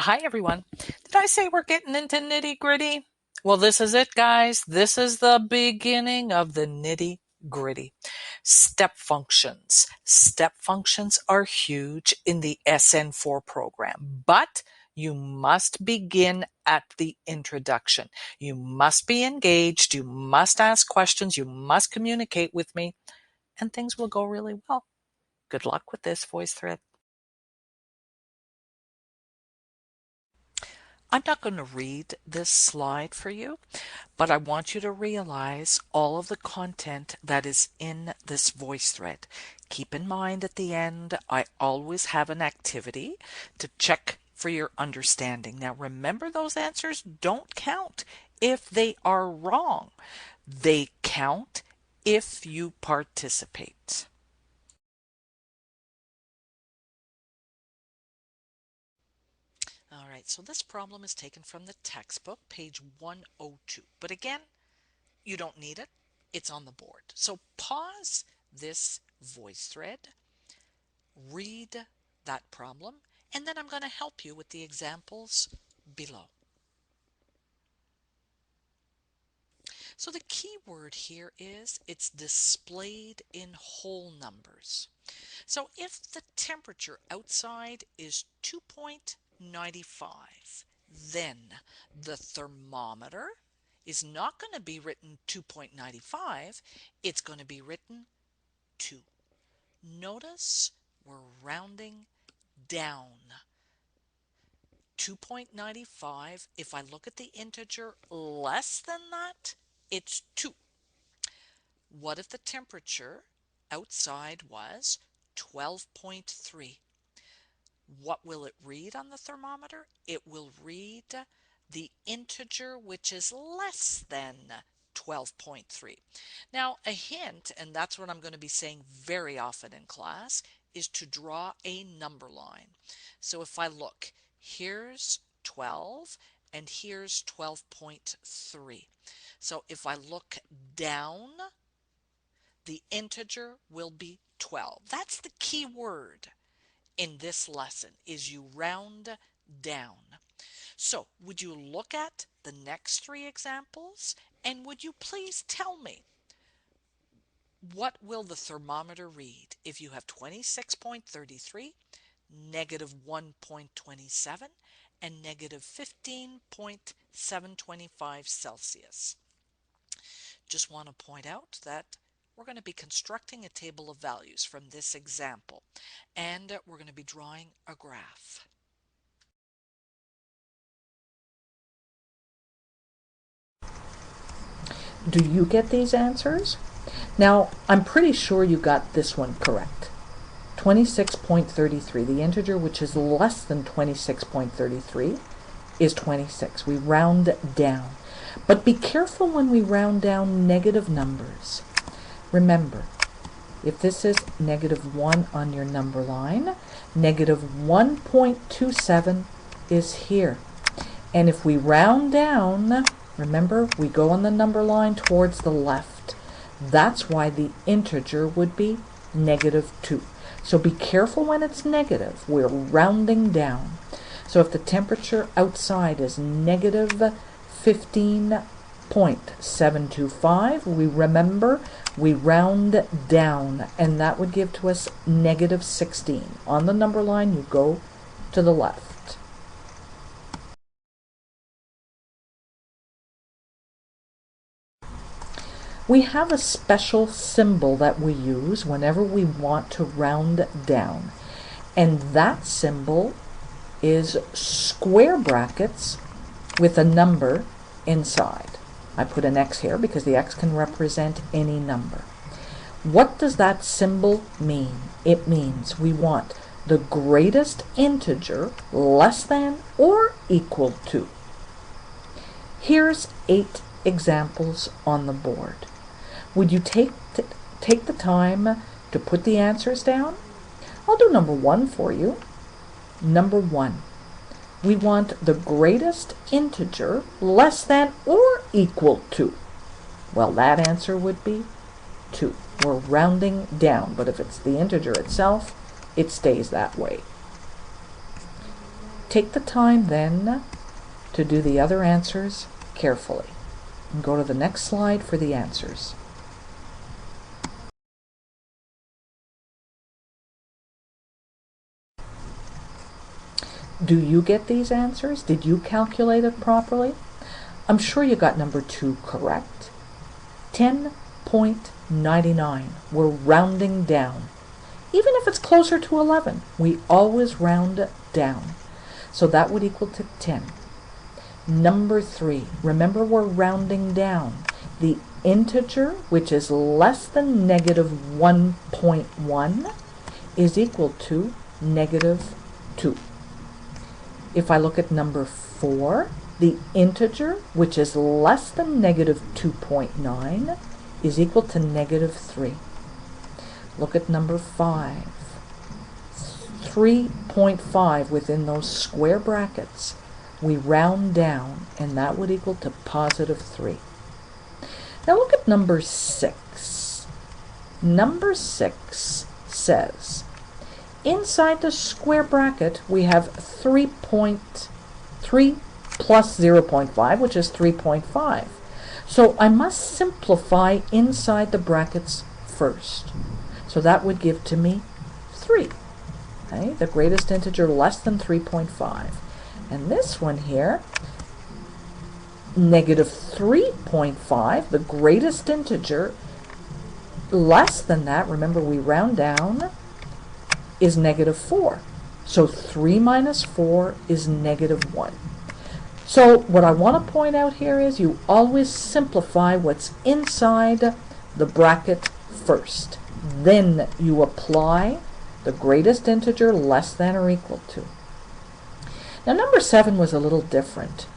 Hi, everyone. Did I say we're getting into nitty gritty? Well, this is it, guys. This is the beginning of the nitty gritty. Step functions. Step functions are huge in the SN4 program, but you must begin at the introduction. You must be engaged. You must ask questions. You must communicate with me, and things will go really well. Good luck with this voice thread. I'm not going to read this slide for you, but I want you to realize all of the content that is in this voice thread. Keep in mind at the end, I always have an activity to check for your understanding. Now remember, those answers don't count if they are wrong. They count if you participate. All right, so this problem is taken from the textbook, page 102. But again, you don't need it. It's on the board. So pause this voice thread, read that problem, and then I'm going to help you with the examples below. So the key word here is it's displayed in whole numbers. So if the temperature outside is 2.95, then the thermometer is not going to be written 2.95, it's going to be written 2. Notice we're rounding down. 2.95, if I look at the integer less than that, it's 2. What if the temperature outside was 12.3? What will it read on the thermometer? It will read the integer which is less than 12.3. Now, a hint, and that's what I'm going to be saying very often in class, is to draw a number line. So if I look, here's 12 and here's 12.3. So if I look down, the integer will be 12. That's the key word in this lesson, is you round down. So would you look at the next 3 examples, and would you please tell me, what will the thermometer read if you have 26.33, negative 1.27, and negative 15.725 Celsius? Just want to point out that we're going to be constructing a table of values from this example, and we're going to be drawing a graph. Do you get these answers? Now, I'm pretty sure you got this one correct. 26.33, the integer which is less than 26.33 is 26. We round down. But be careful when we round down negative numbers. Remember, if this is negative 1 on your number line, negative 1.27 is here. And if we round down, remember, we go on the number line towards the left. That's why the integer would be negative 2. So be careful when it's negative. We're rounding down. So if the temperature outside is negative 15.725, we round down, and that would give to us negative 16. On the number line, you go to the left. We have a special symbol that we use whenever we want to round down, and that symbol is square brackets with a number inside. I put an X here because the X can represent any number. What does that symbol mean? It means we want the greatest integer less than or equal to. Here's 8 examples on the board. Would you take the time to put the answers down? I'll do number 1 for you. Number 1. We want the greatest integer less than or equal to. Well, that answer would be 2. We're rounding down, but if it's the integer itself, it stays that way. Take the time then to do the other answers carefully. And go to the next slide for the answers. Do you get these answers? Did you calculate it properly? I'm sure you got number 2 correct. 10.99. We're rounding down. Even if it's closer to 11, we always round down. So that would equal to 10. Number 3, remember we're rounding down. The integer, which is less than negative 1.1, is equal to negative 2. If I look at number 4, the integer, which is less than negative 2.9, is equal to negative 3. Look at number 5. 3.5 within those square brackets. We round down, and that would equal to positive 3. Now look at number 6. Number 6 says, inside the square bracket, we have 3 plus 0.5, which is 3.5. So I must simplify inside the brackets first. So that would give to me 3. Okay? The greatest integer less than 3.5. And this one here, negative 3.5, the greatest integer less than that, remember we round down, is negative 4. So 3 minus 4 is negative 1. So what I want to point out here is you always simplify what's inside the bracket first. Then you apply the greatest integer less than or equal to. Now number 7 was a little different.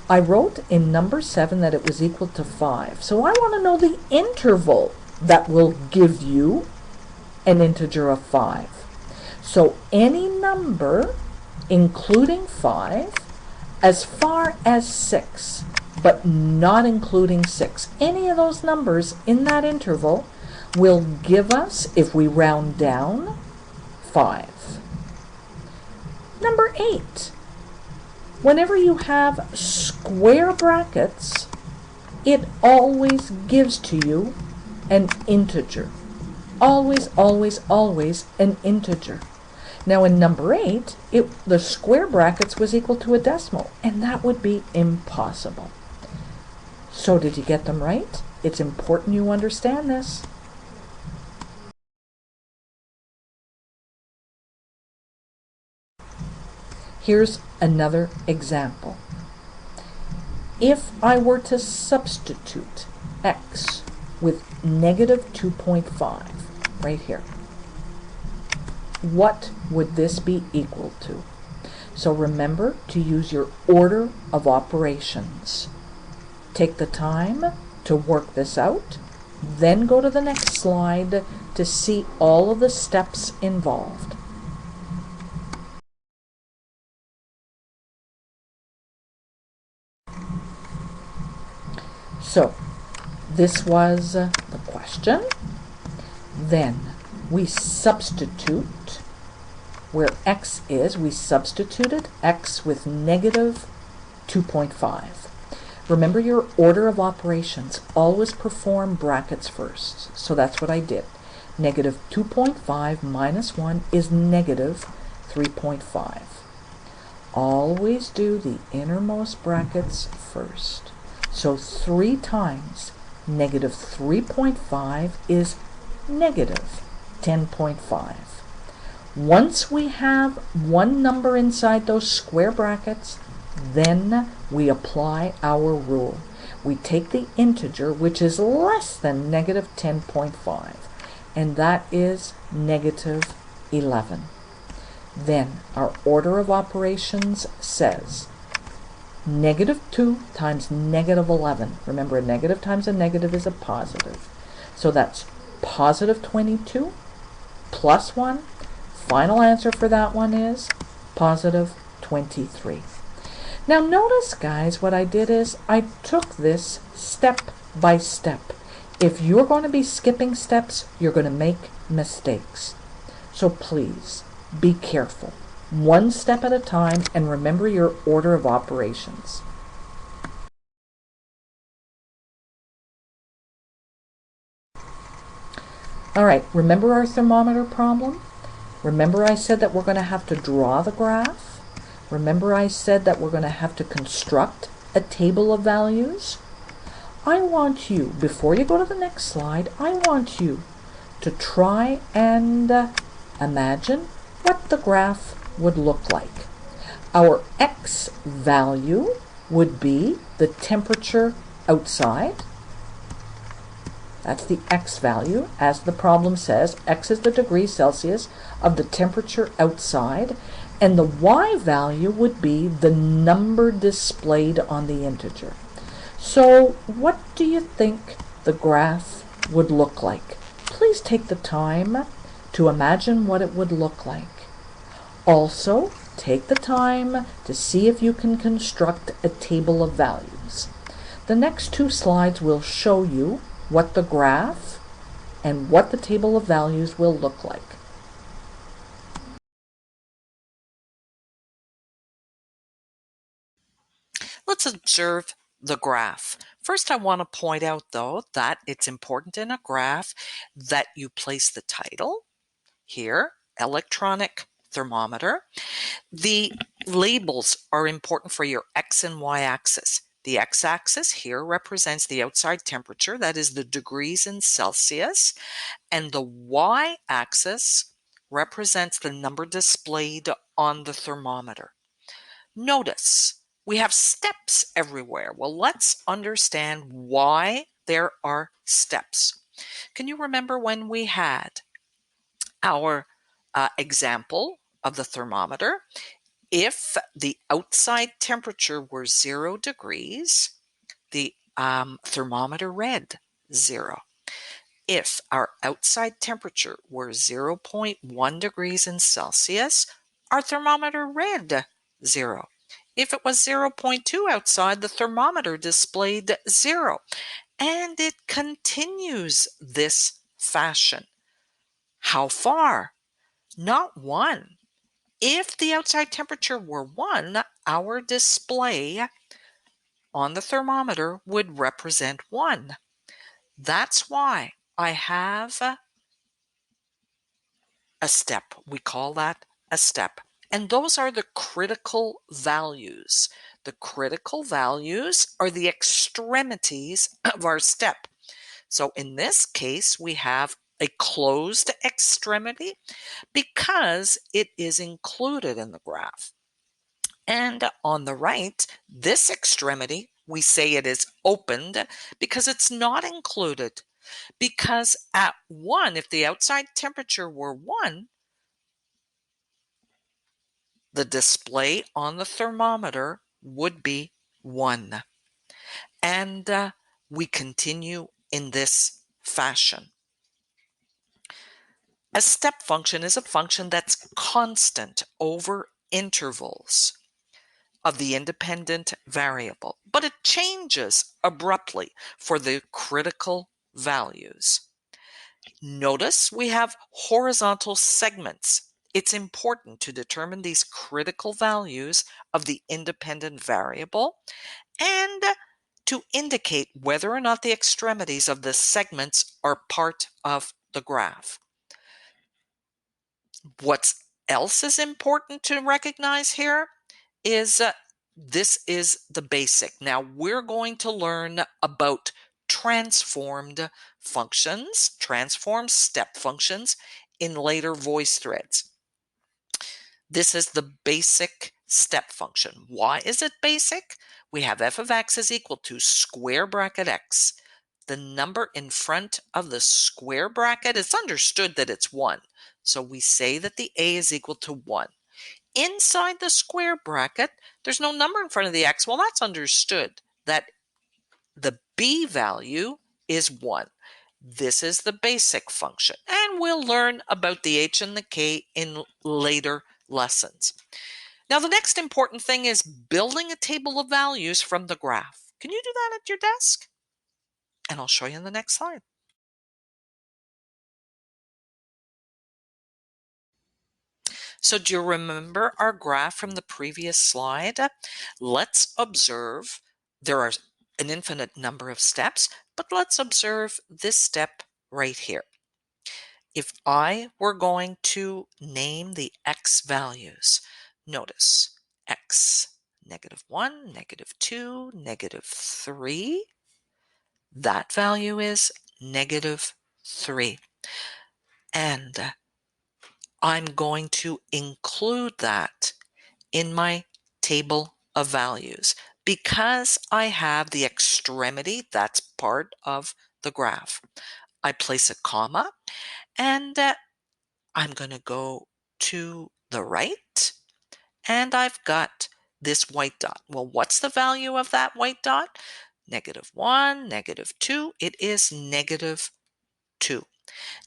I wrote in number 7 that it was equal to 5. So I want to know the interval that will give you an integer of 5. So any number, including 5, as far as 6, but not including 6. Any of those numbers in that interval will give us, if we round down, 5. Number 8. Whenever you have square brackets, it always gives to you an integer. Always, always, always an integer. Now in number 8, the square brackets was equal to a decimal, and that would be impossible. So did you get them right? It's important you understand this. Here's another example. If I were to substitute x with negative 2.5 right here, what would this be equal to? So remember to use your order of operations. Take the time to work this out, then go to the next slide to see all of the steps involved. So this was the question. Then we substitute where x is, we substituted x with negative 2.5. Remember your order of operations. Always perform brackets first. So that's what I did. Negative 2.5 minus 1 is negative 3.5. Always do the innermost brackets first. So 3 times negative 3.5 is negative 10.5. Once we have one number inside those square brackets, then we apply our rule. We take the integer, which is less than negative 10.5, and that is negative 11. Then our order of operations says negative 2 times negative 11. Remember, a negative times a negative is a positive. So that's positive 22 plus 1. Final answer for that one is positive 23. Now notice, guys, what I did is I took this step by step. If you're going to be skipping steps, you're going to make mistakes. So please, be careful. one step at a time, and remember your order of operations. All right, remember our thermometer problem? Remember I said that we're going to have to draw the graph? Remember I said that we're going to have to construct a table of values? I want you, before you go to the next slide, I want you to try and imagine what the graph would look like. Our x value would be the temperature outside. That's the x value. As the problem says, x is the degrees Celsius of the temperature outside, and the y value would be the number displayed on the integer. So what do you think the graph would look like? Please take the time to imagine what it would look like. Also, take the time to see if you can construct a table of values. The next two slides will show you what the graph and what the table of values will look like. Let's observe the graph. First, I want to point out, though, that it's important in a graph that you place the title here, electronic thermometer. The labels are important for your x and y axis. The x-axis here represents the outside temperature, that is the degrees in Celsius, and the y-axis represents the number displayed on the thermometer. Notice we have steps everywhere. Well, let's understand why there are steps. Can you remember when we had our example of the thermometer? If the outside temperature were 0 degrees, the thermometer read 0. If our outside temperature were 0.1 degrees in Celsius, our thermometer read 0. If it was 0.2 outside, the thermometer displayed 0. And it continues this fashion. How far? Not 1. If the outside temperature were 1, our display on the thermometer would represent 1. That's why I have a step. We call that a step. And those are the critical values. The critical values are the extremities of our step. So in this case, we have a closed extremity because it is included in the graph. And on the right, this extremity, we say it is opened because it's not included. Because at 1, if the outside temperature were 1, the display on the thermometer would be 1. And we continue in this fashion. A step function is a function that's constant over intervals of the independent variable, but it changes abruptly for the critical values. Notice we have horizontal segments. It's important to determine these critical values of the independent variable and to indicate whether or not the extremities of the segments are part of the graph. What else is important to recognize here is this is the basic. Now we're going to learn about transformed functions, transformed step functions in later voice threads. This is the basic step function. Why is it basic? We have f of x is equal to square bracket x. The number in front of the square bracket, it's understood that it's 1. So we say that the a is equal to 1. Inside the square bracket, there's no number in front of the x. Well, that's understood that the b value is 1. This is the basic function. And we'll learn about the h and the k in later lessons. Now, the next important thing is building a table of values from the graph. Can you do that at your desk? And I'll show you in the next slide. So do you remember our graph from the previous slide? Let's observe there are an infinite number of steps, but let's observe this step right here. If I were going to name the x values, notice x, -1, -2, -3, that value is -3. And I'm going to include that in my table of values because I have the extremity that's part of the graph. I place a comma and I'm going to go to the right and I've got this white dot. Well, what's the value of that white dot? -1, -2. It is -2.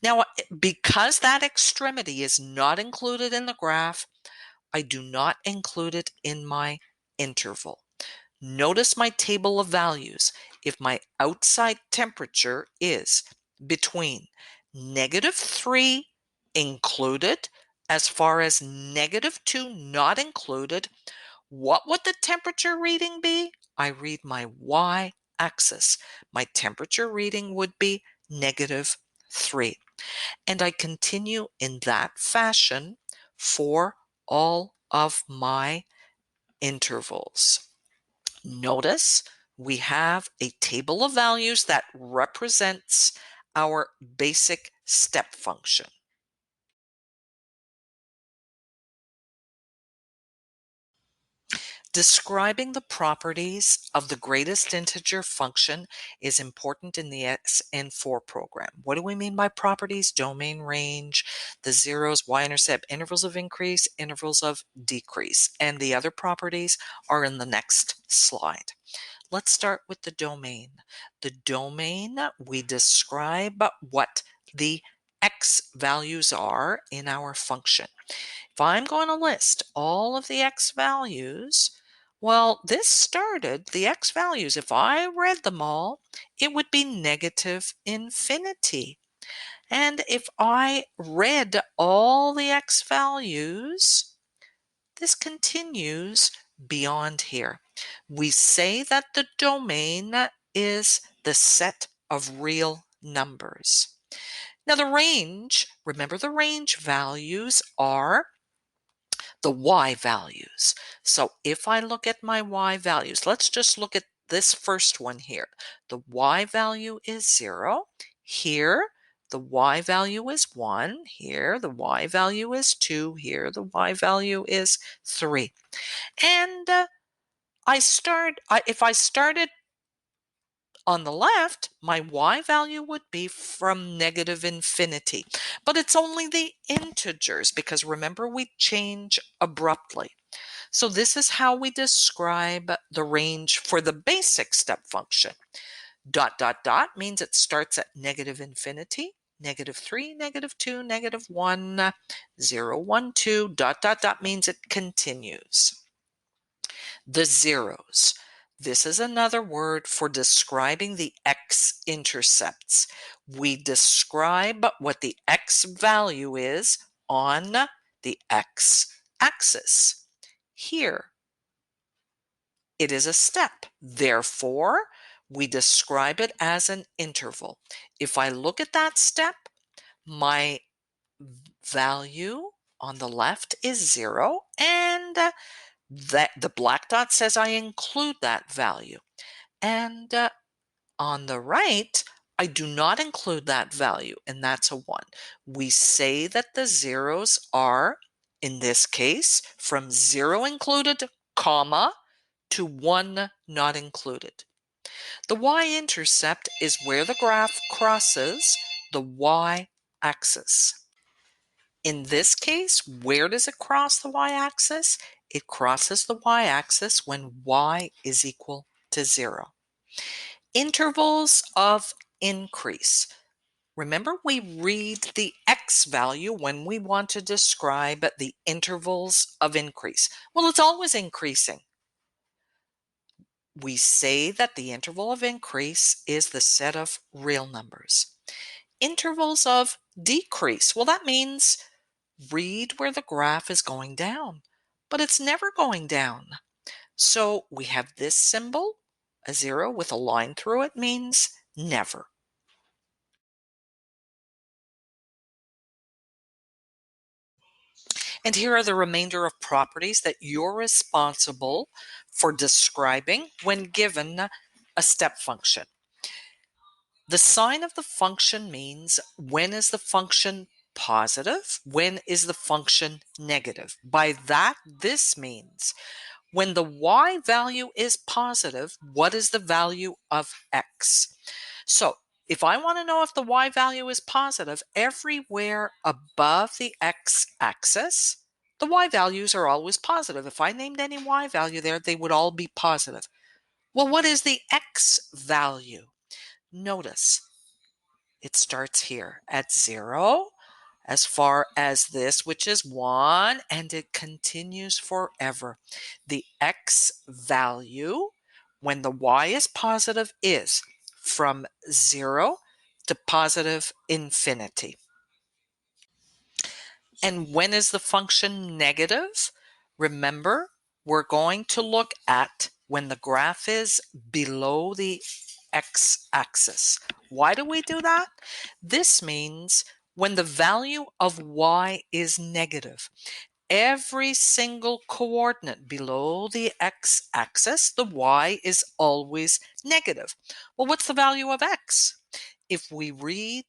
Now, because that extremity is not included in the graph, I do not include it in my interval. Notice my table of values. If my outside temperature is between -3 included, as far as -2 not included, what would the temperature reading be? I read my y-axis. My temperature reading would be -3. And I continue in that fashion for all of my intervals. Notice we have a table of values that represents our basic step function. Describing the properties of the greatest integer function is important in the SN4 program. What do we mean by properties? Domain, range, the zeros, y-intercept, intervals of increase, intervals of decrease. And the other properties are in the next slide. Let's start with the domain. The domain, we describe what the x values are in our function. If I'm going to list all of the x values, well, this started, the x values, if I read them all, it would be -infinity. And if I read all the x values, this continues beyond here. We say that the domain is the set of real numbers. Now the range, remember the range values are the y values. So if I look at my y values, let's just look at this first one here. The y value is 0. Here, the y value is 1. Here, the y value is 2. Here, the y value is 3. And if I started on the left, my y value would be from -infinity. But it's only the integers because remember we change abruptly. So this is how we describe the range for the basic step function. ... means it starts at -infinity, -3, -2, -1, 0, 1, 2, ... means it continues. The zeros. This is another word for describing the x-intercepts. We describe what the x value is on the x-axis. Here, it is a step. Therefore, we describe it as an interval. If I look at that step, my value on the left is 0, and that the black dot says I include that value. And on the right, I do not include that value, and that's a 1. We say that the zeros are, in this case, from 0 included, comma, to 1 not included. The y-intercept is where the graph crosses the y-axis. In this case, where does it cross the y-axis? It crosses the y-axis when y is equal to 0. Intervals of increase. Remember, we read the x value when we want to describe the intervals of increase. Well, it's always increasing. We say that the interval of increase is the set of real numbers. Intervals of decrease. Well, that means read where the graph is going down, but it's never going down. So we have this symbol, a 0 with a line through it means never. And here are the remainder of properties that you're responsible for describing when given a step function. The sign of the function means when is the function positive, when is the function negative. By that, this means when the y value is positive, what is the value of x? So if I want to know if the y value is positive, everywhere above the x-axis, the y values are always positive. If I named any y value there, they would all be positive. Well, what is the x value? Notice it starts here at 0 as far as this, which is 1, and it continues forever. The x value, when the y is positive, is from 0 to positive infinity. And when is the function negative? Remember, we're going to look at when the graph is below the x-axis. Why do we do that? This means when the value of y is negative. Every single coordinate below the x-axis, the y is always negative. Well, what's the value of x? If we read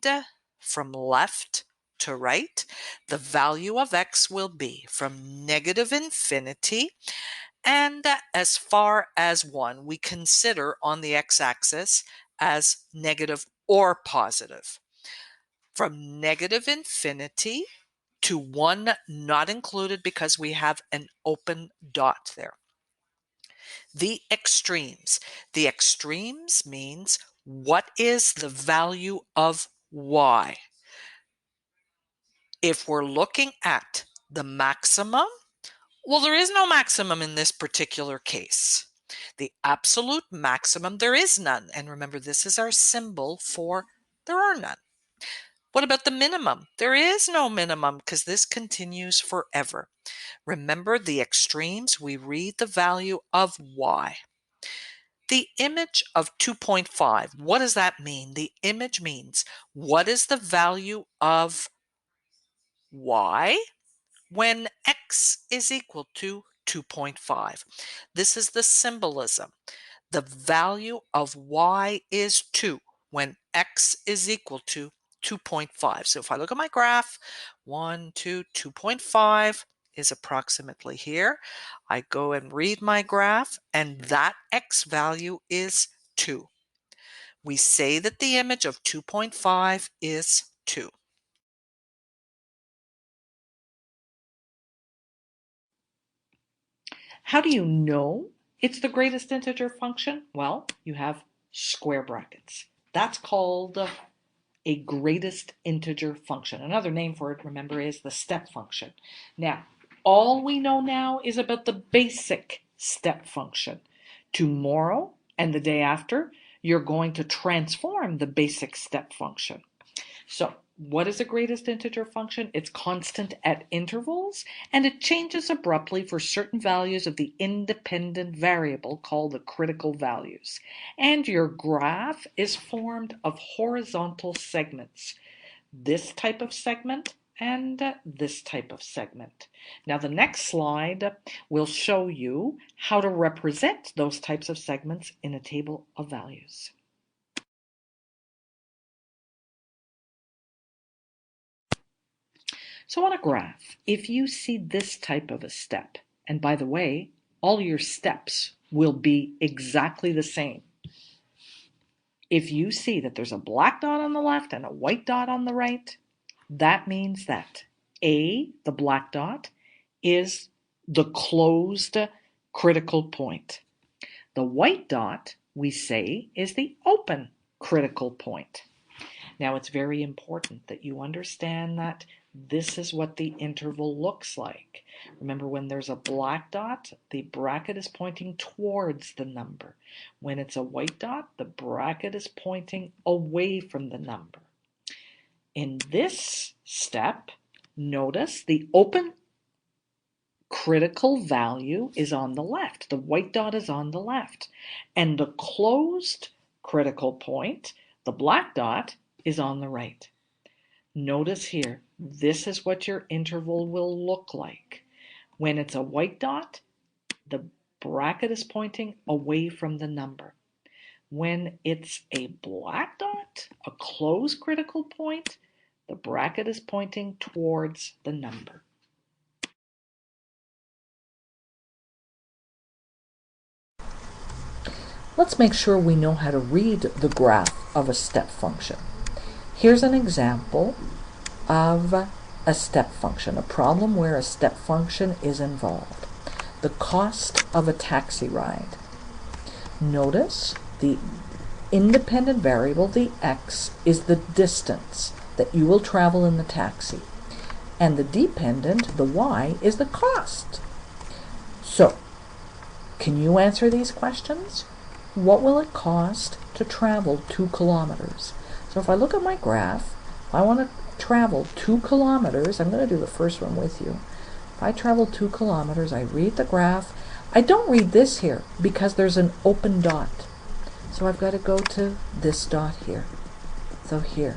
from left to right, the value of x will be from negative infinity and as far as 1 we consider on the x-axis as negative or positive. From negative infinity to 1 not included because we have an open dot there. The extremes. The extremes means what is the value of y? If we're looking at the maximum, well, there is no maximum in this particular case. The absolute maximum, there is none. And remember, this is our symbol for there are none. What about the minimum? There is no minimum because this continues forever. Remember the extremes, we read the value of y. The image of 2.5, what does that mean? The image means what is the value of y when x is equal to 2.5. This is the symbolism. The value of y is 2 when x is equal to 2.5. So if I look at my graph, 1, 2, 2.5 is approximately here. I go and read my graph, and that x value is 2. We say that the image of 2.5 is 2. How do you know it's the greatest integer function? Well, you have square brackets. That's called a greatest integer function. Another name for it, remember, is the step function. Now, all we know now is about the basic step function. Tomorrow and the day after, you're going to transform the basic step function. So, what is a greatest integer function? It's constant at intervals, and it changes abruptly for certain values of the independent variable called the critical values. And your graph is formed of horizontal segments. This type of segment and this type of segment. Now the next slide will show you how to represent those types of segments in a table of values. So on a graph, if you see this type of a step, and by the way, all your steps will be exactly the same. If you see that there's a black dot on the left and a white dot on the right, that means that A, the black dot, is the closed critical point. The white dot, we say, is the open critical point. Now, it's very important that you understand that this is what the interval looks like. Remember, when there's a black dot, the bracket is pointing towards the number. When it's a white dot, the bracket is pointing away from the number. In this step, Notice the open critical value is on the left. The white dot is on the left. And the closed critical point, the black dot, is on the right. Notice here, this is what your interval will look like. When it's a white dot, the bracket is pointing away from the number. When it's a black dot, a closed critical point, the bracket is pointing towards the number. Let's make sure we know how to read the graph of a step function. Here's an example of a step function, a problem where a step function is involved. The cost of a taxi ride. Notice the independent variable, the x, is the distance that you will travel in the taxi. And the dependent, the y, is the cost. So, can you answer these questions? What will it cost to travel 2 kilometers? So if I look at my graph, if I want to travel 2 kilometers, I'm going to do the first one with you. If I travel 2 kilometers, I read the graph. I don't read this here because there's an open dot. So I've got to go to this dot here. So here,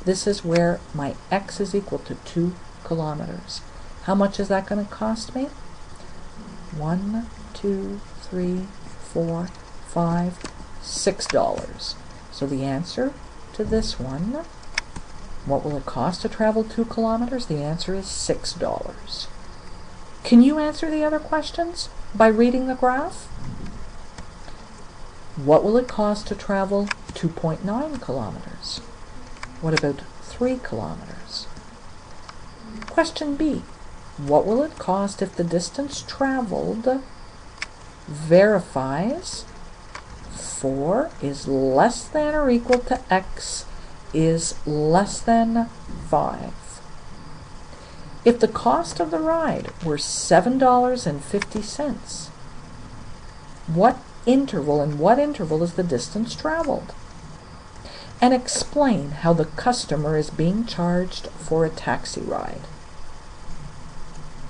this is where my x is equal to 2 kilometers. How much is that going to cost me? 1, 2, 3, 4, 5, $6. So the answer to this one, what will it cost to travel 2 kilometers? The answer is $6. Can you answer the other questions by reading the graph? What will it cost to travel 2.9 kilometers? What about 3 kilometers? Question B, what will it cost if the distance traveled verifies 4 is less than or equal to x is less than 5? If the cost of the ride were $7.50, what interval is the distance traveled? And explain how the customer is being charged for a taxi ride.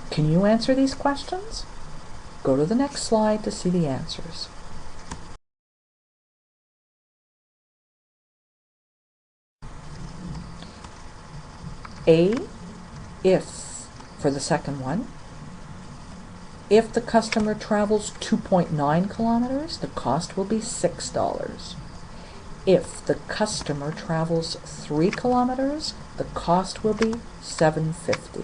Can you answer these questions? Go to the next slide to see the answers. A, if, for the second one, if the customer travels 2.9 kilometers, the cost will be $6. If the customer travels 3 kilometers, the cost will be $7.50.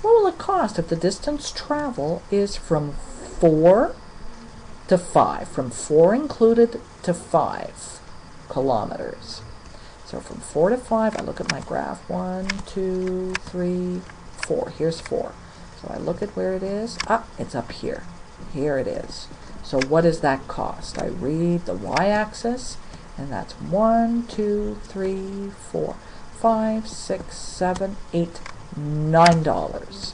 What will it cost if the distance travel is from 4 to 5, from 4 included to 5 kilometers? So from 4 to 5, I look at my graph. 1, 2, 3, 4. Here's 4. So I look at where it is. It's up here. Here it is. So what is that cost? I read the y-axis, and that's 1, 2, 3, 4, 5, 6, 7, 8, $9.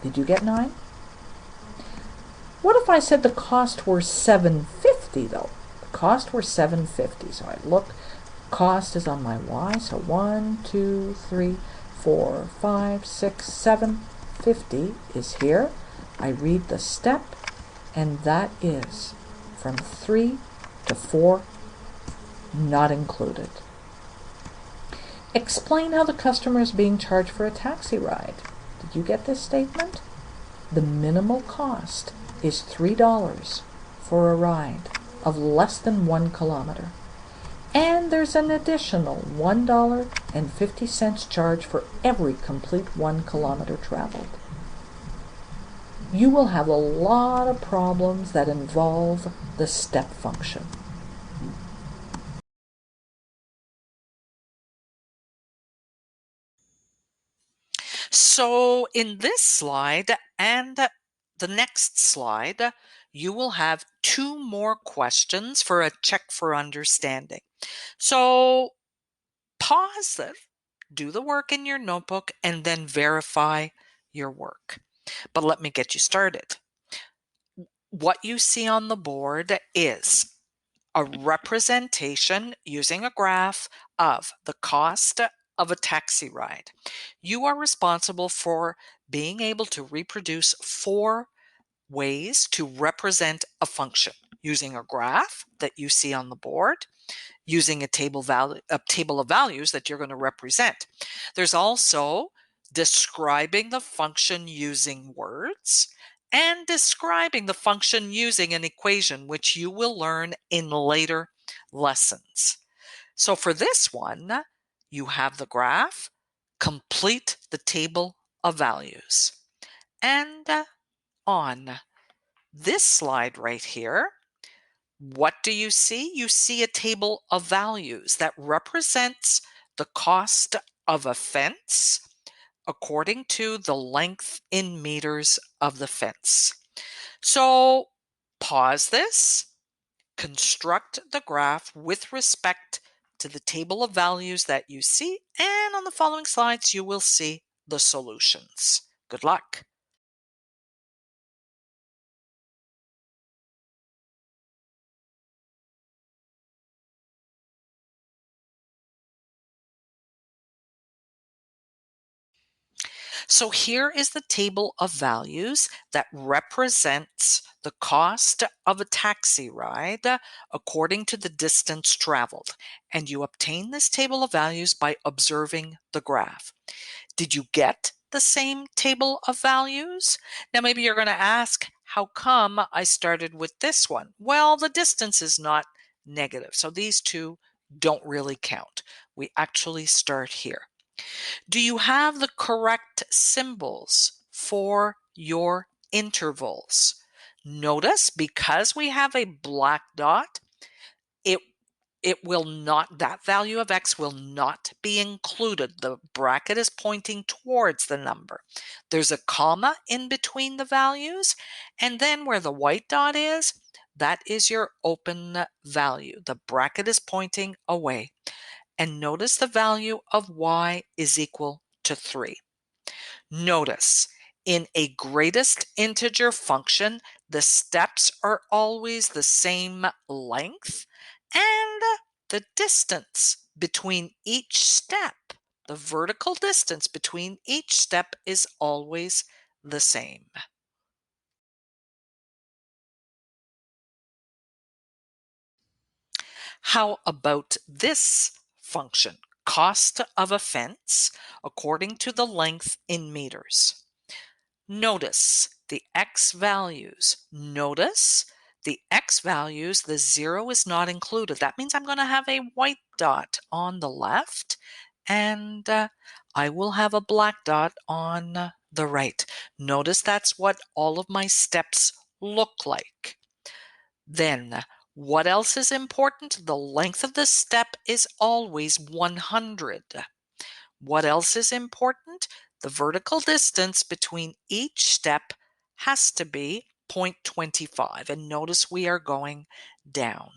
Did you get 9? What if I said the cost were $7.50 though? The cost were $7.50. So I look, cost is on my y, so 1, 2, 3, 4, 5, 6, 7, 50 is here. I read the step, and that is from 3 to 4, not included. Explain how the customer is being charged for a taxi ride. Did you get this statement? The minimal cost is $3 for a ride of less than 1 kilometer. And there's an additional $1.50 charge for every complete 1 kilometer traveled. You will have a lot of problems that involve the step function. So in this slide and the next slide, you will have 2 more questions for a check for understanding. So pause it, do the work in your notebook, and then verify your work. But let me get you started. What you see on the board is a representation using a graph of the cost of a taxi ride. You are responsible for being able to reproduce 4 ways to represent a function using a graph that you see on the board, using a table of values that you're going to represent. There's also describing the function using words and describing the function using an equation, which you will learn in later lessons. So for this one, you have the graph, complete the table of values. And on this slide right here, what do you see? You see a table of values that represents the cost of a fence according to the length in meters of the fence. So pause this, construct the graph with respect to the table of values that you see, and on the following slides, you will see the solutions. Good luck. So here is the table of values that represents the cost of a taxi ride according to the distance traveled. And you obtain this table of values by observing the graph. Did you get the same table of values? Now, maybe you're going to ask, how come I started with this one? Well, the distance is not negative, so these two don't really count. We actually start here. Do you have the correct symbols for your intervals? Notice, because we have a black dot, it that value of x will not be included. The bracket is pointing towards the number. There's a comma in between the values, and then where the white dot is, that is your open value. The bracket is pointing away. And notice the value of y is equal to 3. Notice, in a greatest integer function, the steps are always the same length, and the distance between each step, the vertical distance between each step, is always the same. How about this function? Cost of a fence according to the length in meters. Notice the x values. Notice the x values, the 0 is not included. That means I'm going to have a white dot on the left, and I will have a black dot on the right. Notice that's what all of my steps look like. Then, what else is important? The length of the step is always 100. What else is important? The vertical distance between each step has to be 0.25. And notice we are going down.